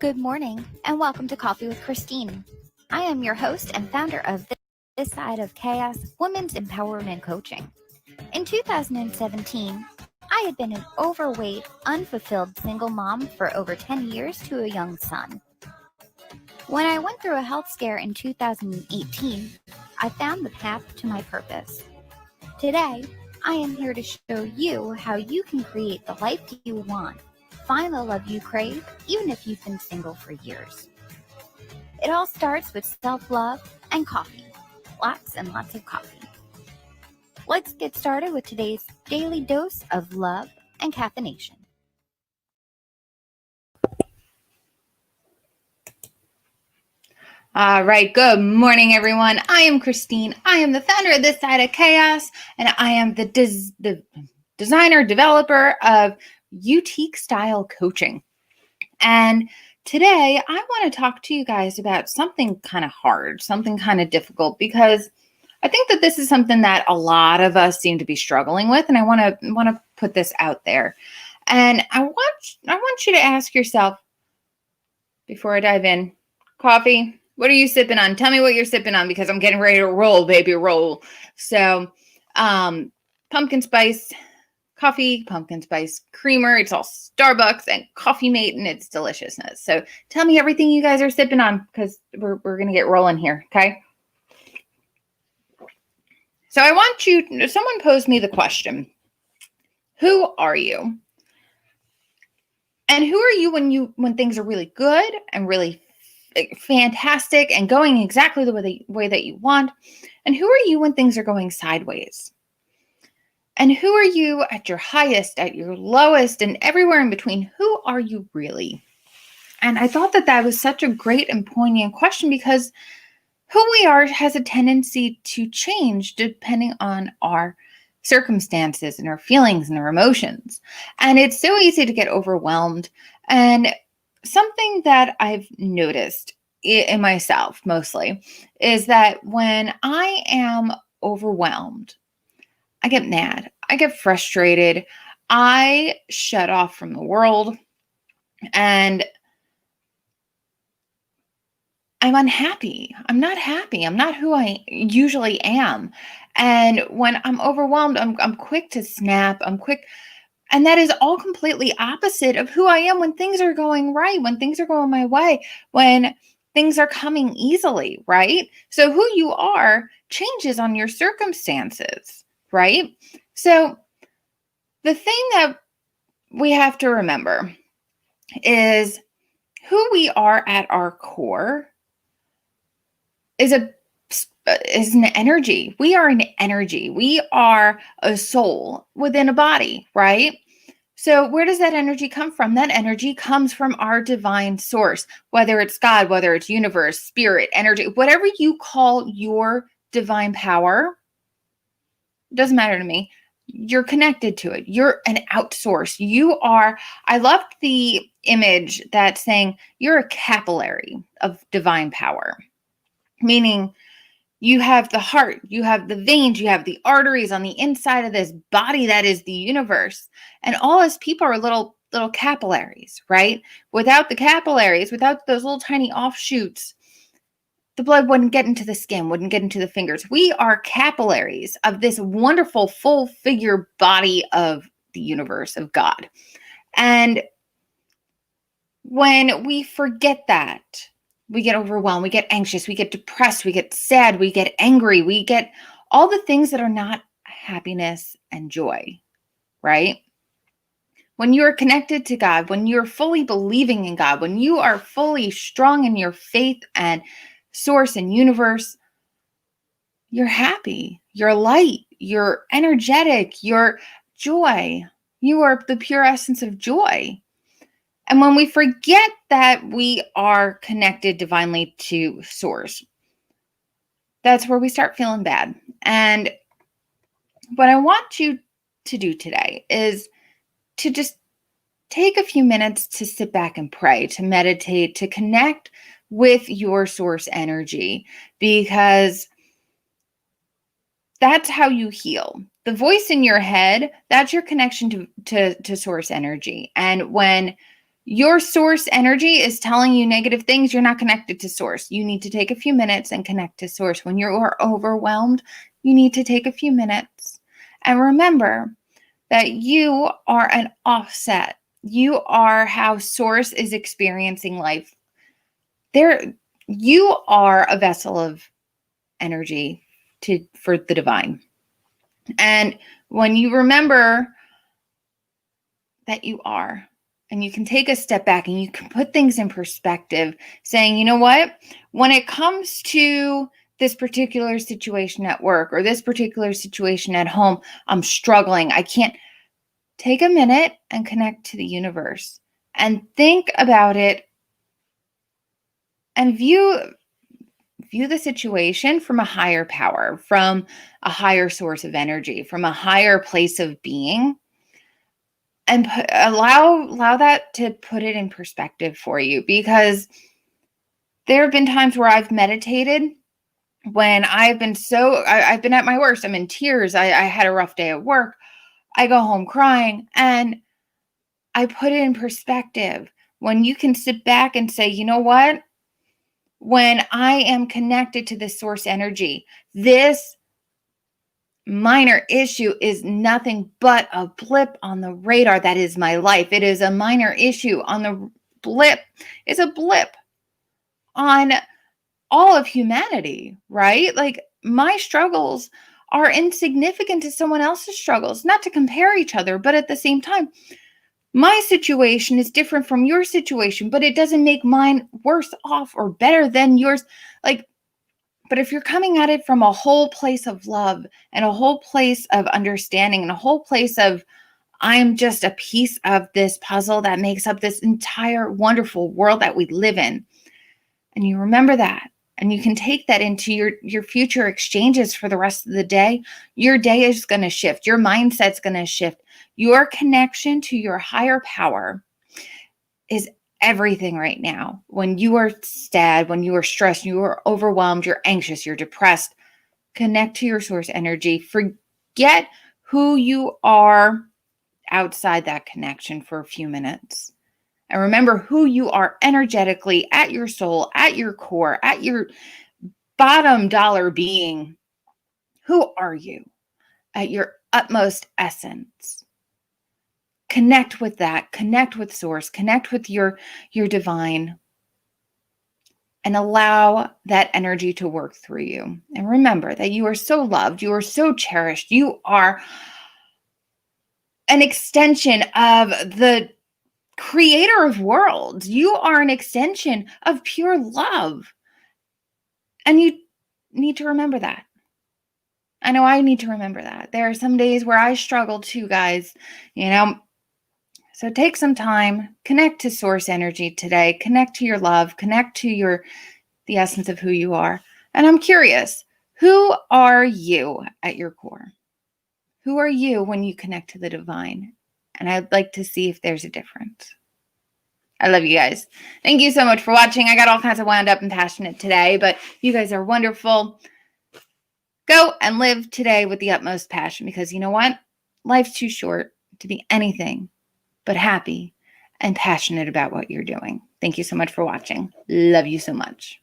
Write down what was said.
Good morning, and welcome to Coffee with Christine. I am your host and founder of This Side of Chaos Women's Empowerment Coaching. In 2017, I had been an overweight, unfulfilled single mom for over 10 years to a young son. When I went through a health scare in 2018, I found the path to my purpose. Today, I am here to show you how you can create the life you want. Find the love you crave, even if you've been single for years. It all starts with self-love and coffee. Lots and lots of coffee. Let's get started with today's daily dose of love and caffeination. All right. Good morning, everyone. I am Christine. I am the founder of This Side of Chaos, and I am the designer, developer of Utique Style Coaching. And today I want to talk to you guys about something kind of hard, something kind of difficult, because I think that this is something that a lot of us seem to be struggling with, and I want to put this out there. And I want you to ask yourself before I dive in, coffee, what are you sipping on? Tell me what you're sipping on, because I'm getting ready to roll, baby, roll. So, pumpkin spice coffee, pumpkin spice creamer. It's all Starbucks and Coffee Mate and its deliciousness. So tell me everything you guys are sipping on, because we're going to get rolling here, okay? So I want you, someone posed me the question, who are you? And who are you when things are really good and really fantastic and going exactly the way that you want? And who are you when things are going sideways? And who are you at your highest, at your lowest, and everywhere in between? Who are you really? And I thought that was such a great and poignant question, because who we are has a tendency to change depending on our circumstances and our feelings and our emotions. And it's so easy to get overwhelmed. And something that I've noticed in myself mostly is that when I am overwhelmed, I get mad, I get frustrated, I shut off from the world, and I'm unhappy. I'm not happy. I'm not who I usually am. And when I'm overwhelmed, I'm quick to snap. I'm quick. And that is all completely opposite of who I am when things are going right, when things are going my way, when things are coming easily, right? So who you are changes on your circumstances, right? So the thing that we have to remember is who we are at our core is an energy. We are an energy. We are a soul within a body, right? So where does that energy come from? That energy comes from our divine source, whether it's God, whether it's universe, spirit, energy, whatever you call your divine power, doesn't matter to me. You're connected to it. You're an outsource. You are, I loved the image that's saying you're a capillary of divine power, meaning you have the heart, you have the veins, you have the arteries on the inside of this body that is the universe. And all us people are little capillaries, right? Without the capillaries, without those little tiny offshoots, the blood wouldn't get into the skin, wouldn't get into the fingers. We are capillaries of this wonderful full figure body of the universe, of God. And when we forget that, we get overwhelmed, we get anxious, we get depressed, we get sad, we get angry, we get all the things that are not happiness and joy, right? When you are connected to God, when you're fully believing in God, when you are fully strong in your faith and source and universe, you're happy, you're light, you're energetic, you're joy. You are the pure essence of joy. And when we forget that we are connected divinely to source, that's where we start feeling bad. And what I want you to do today is to just take a few minutes to sit back and pray, to meditate, to connect with your source energy, because that's how you heal. The voice in your head, that's your connection to source energy. And when your source energy is telling you negative things, you're not connected to source. You need to take a few minutes and connect to source. When you're overwhelmed, you need to take a few minutes. And remember that you are an offset. You are how source is experiencing life. You are a vessel of energy for the divine. And when you remember that you are, and you can take a step back and you can put things in perspective, saying, you know what, when it comes to this particular situation at work or this particular situation at home, I'm struggling. I can't. Take a minute and connect to the universe and think about it and view the situation from a higher power, from a higher source of energy, from a higher place of being, and allow that to put it in perspective for you. Because there have been times where I've meditated when I've been I've been at my worst. I'm in tears. I had a rough day at work. I go home crying, and I put it in perspective. When you can sit back and say, you know what? When I am connected to the source energy, this minor issue is nothing but a blip on the radar. That is my life. It is a minor issue on the blip. It's a blip on all of humanity, right? Like, my struggles are insignificant to someone else's struggles, not to compare each other, but at the same time, my situation is different from your situation, but it doesn't make mine worse off or better than yours. But if you're coming at it from a whole place of love and a whole place of understanding and a whole place of, I'm just a piece of this puzzle that makes up this entire wonderful world that we live in. And you remember that, and you can take that into your future exchanges for the rest of the day. Your day is going to shift. Your mindset's going to shift. Your connection to your higher power is everything right now. When you are sad, when you are stressed, you are overwhelmed, you're anxious, you're depressed, connect to your source energy. Forget who you are outside that connection for a few minutes. And remember who you are energetically at your soul, at your core, at your bottom dollar being. Who are you at your utmost essence? Connect with that, connect with source, connect with your divine, and allow that energy to work through you. And remember that you are so loved, you are so cherished, you are an extension of the creator of worlds. You are an extension of pure love. And you need to remember that. I know I need to remember that. There are some days where I struggle too, guys, So take some time, connect to source energy today, connect to your love, connect to the essence of who you are. And I'm curious, who are you at your core? Who are you when you connect to the divine? And I'd like to see if there's a difference. I love you guys. Thank you so much for watching. I got all kinds of wound up and passionate today, but you guys are wonderful. Go and live today with the utmost passion, because you know what? Life's too short to be anything but happy and passionate about what you're doing. Thank you so much for watching. Love you so much.